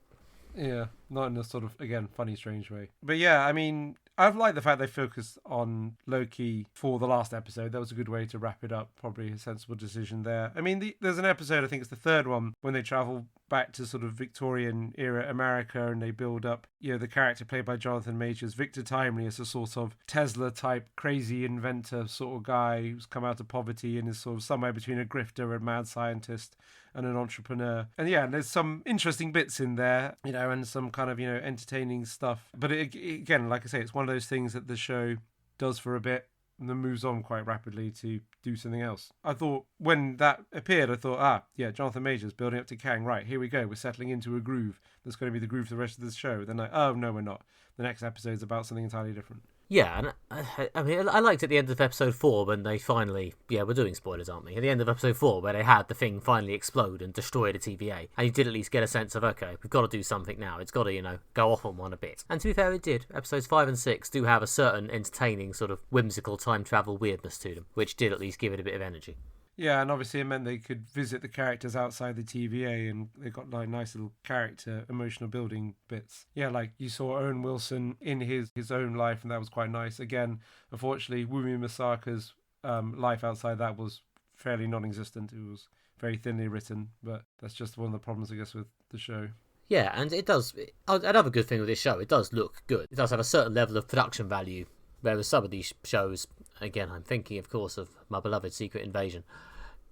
Yeah, not in a sort of, again, funny, strange way. But yeah, I mean, I've liked the fact they focused on Loki for the last episode. That was a good way to wrap it up. Probably a sensible decision there. I mean, there's an episode, I think it's the third one, when they travel back to sort of Victorian era America and they build up, the character played by Jonathan Majors, Victor Timely, as a sort of Tesla type crazy inventor sort of guy who's come out of poverty and is sort of somewhere between a grifter, a mad scientist, and an entrepreneur. And there's some interesting bits in there, and some kind of, entertaining stuff. But again, like I say, it's one of those things that the show does for a bit and then moves on quite rapidly to do something else. I thought when that appeared, I thought, Jonathan Majors building up to Kang. Right, here we go. We're settling into a groove. That's going to be the groove for the rest of this show. Then oh, no, we're not. The next episode's about something entirely different. Yeah, and I mean, I liked at the end of episode 4 when they finally, we're doing spoilers, aren't we? At the end of episode 4, where they had the thing finally explode and destroy the TVA, and you did at least get a sense of, okay, we've got to do something now. It's got to, go off on one a bit. And to be fair, it did. Episodes 5 and 6 do have a certain entertaining sort of whimsical time travel weirdness to them, which did at least give it a bit of energy. Yeah, and obviously it meant they could visit the characters outside the TVA, and they got nice little character emotional building bits. Yeah, you saw Owen Wilson in his own life, and that was quite nice. Again, unfortunately, Wumi Masaka's life outside that was fairly non-existent. It was very thinly written, but that's just one of the problems, I guess, with the show. Yeah, and it does. Another good thing with this show, it does look good. It does have a certain level of production value, whereas some of these shows, again, I'm thinking, of course, of my beloved Secret Invasion,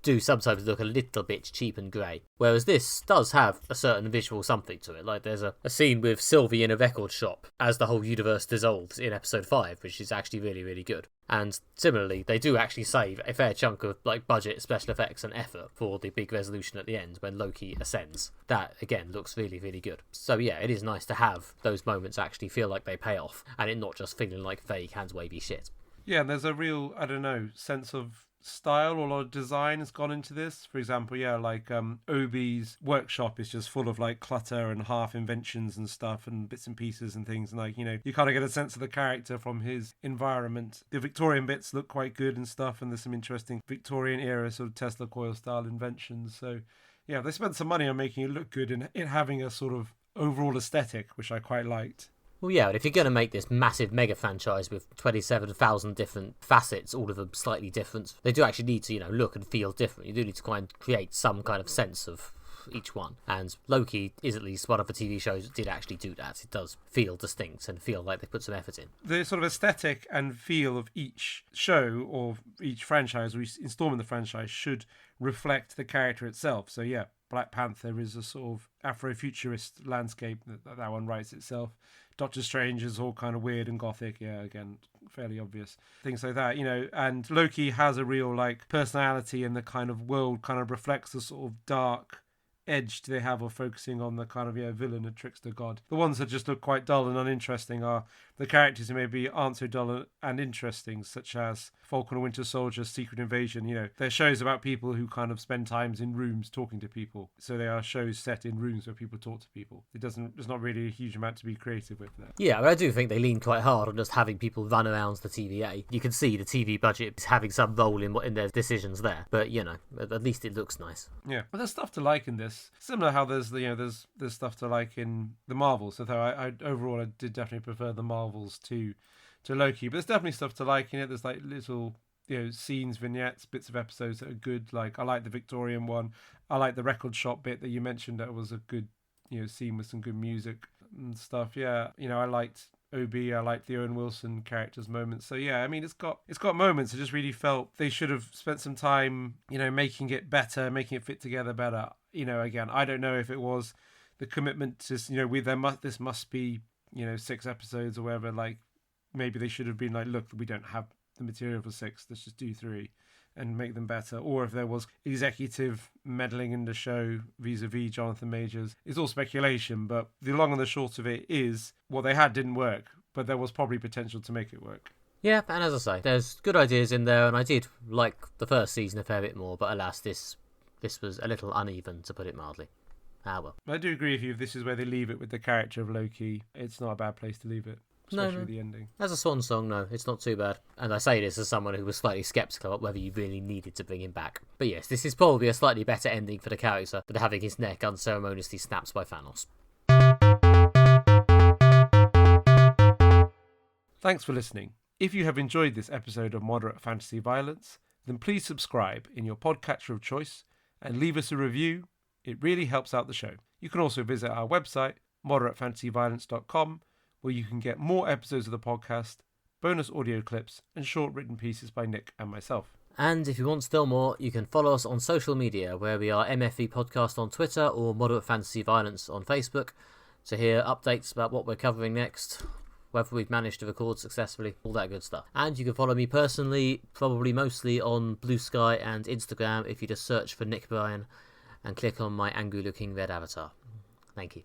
do sometimes look a little bit cheap and grey. Whereas this does have a certain visual something to it. Like there's a scene with Sylvie in a record shop as the whole universe dissolves in episode 5, which is actually really, really good. And similarly, they do actually save a fair chunk of like budget, special effects and effort for the big resolution at the end when Loki ascends. That, again, looks really, really good. So yeah, it is nice to have those moments actually feel like they pay off and it not just feeling like vague, hands-wavy shit. Yeah, and there's a real, I don't know, sense of style or a lot of design has gone into this. For example, yeah, like Obi's workshop is just full of like clutter and half inventions and stuff and bits and pieces and things. And like, you know, you kind of get a sense of the character from his environment. The Victorian bits look quite good and stuff, and there's some interesting Victorian era sort of Tesla coil style inventions. So yeah, they spent some money on making it look good and it having a sort of overall aesthetic, which I quite liked. Well, yeah, but if you're going to make this massive mega franchise with 27,000 different facets, all of them slightly different, they do actually need to, you know, look and feel different. You do need to kind of create some kind of sense of each one. And Loki is at least one of the TV shows that did actually do that. It does feel distinct and feel like they put some effort in. The sort of aesthetic and feel of each show or each franchise or each installment of the franchise should reflect the character itself. So yeah, Black Panther is a sort of Afrofuturist landscape that one writes itself. Doctor Strange is all kind of weird and gothic, yeah, again, fairly obvious. Things like that, you know, and Loki has a real, like, personality and the kind of world kind of reflects the sort of dark edge they have of focusing on the kind of, yeah, villain and trickster god. The ones that just look quite dull and uninteresting are the characters who maybe aren't so dull and interesting, such as Falcon and Winter Soldier, Secret Invasion. You know, they're shows about people who kind of spend times in rooms talking to people. So they are shows set in rooms where people talk to people. There's not really a huge amount to be creative with there. Yeah, but I do think they lean quite hard on just having people run around the TVA. You can see the TV budget is having some role in their decisions there. But, you know, at least it looks nice. Yeah, but there's stuff to like in this. Similar how there's stuff to like in the Marvels. So I overall I did definitely prefer the Marvels to Loki, but there's definitely stuff to like in it. There's like little, you know, scenes, vignettes, bits of episodes that are good. Like I like the Victorian one. I like the record shop bit that you mentioned. That was a good, you know, scene with some good music and stuff. Yeah, you know, I liked Obi. I liked the Owen Wilson character's moments. So yeah, I mean, it's got moments. I just really felt they should have spent some time, you know, making it better, making it fit together better. You know, again, I don't know if it was the commitment to, you know, this must be, you know, 6 episodes or whatever. Like maybe they should have been like, look, we don't have the material for 6. Let's just do 3 and make them better. Or if there was executive meddling in the show vis-a-vis Jonathan Majors. It's all speculation, but the long and the short of it is what they had didn't work, but there was probably potential to make it work. Yeah, and as I say, there's good ideas in there, and I did like the first season a fair bit more, but alas, this was a little uneven, to put it mildly. Ah, well. I do agree with you. If this is where they leave it with the character of Loki, it's not a bad place to leave it. Especially the ending. As a swan song, no, it's not too bad. And I say this as someone who was slightly sceptical about whether you really needed to bring him back. But yes, this is probably a slightly better ending for the character than having his neck unceremoniously snapped by Thanos. Thanks for listening. If you have enjoyed this episode of Moderate Fantasy Violence, then please subscribe in your podcatcher of choice and leave us a review. It really helps out the show. You can also visit our website, moderatefantasyviolence.com, where you can get more episodes of the podcast, bonus audio clips, and short written pieces by Nick and myself. And if you want still more, you can follow us on social media, where we are MFV Podcast on Twitter or Moderate Fantasy Violence on Facebook, to hear updates about what we're covering next, whether we've managed to record successfully, all that good stuff. And you can follow me personally, probably mostly on Blue Sky and Instagram, if you just search for Nick Bryan and click on my angry-looking red avatar. Thank you.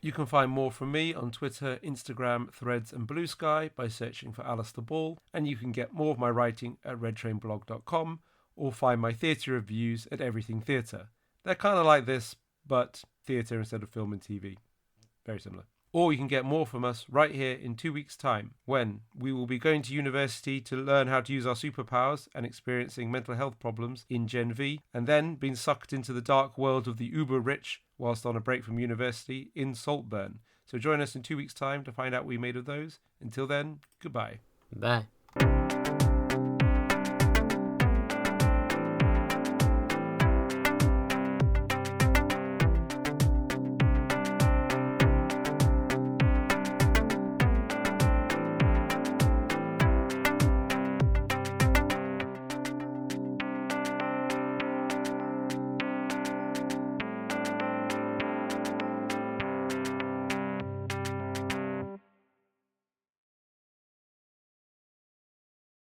You can find more from me on Twitter, Instagram, Threads and Blue Sky by searching for Alistair Ball, and you can get more of my writing at redtrainblog.com or find my theatre reviews at Everything Theatre. They're kind of like this, but theatre instead of film and TV. Very similar. Or you can get more from us right here in 2 weeks' time, when we will be going to university to learn how to use our superpowers and experiencing mental health problems in Gen V, and then being sucked into the dark world of the uber-rich whilst on a break from university in Saltburn. So join us in 2 weeks' time to find out what we made of those. Until then, goodbye. Bye.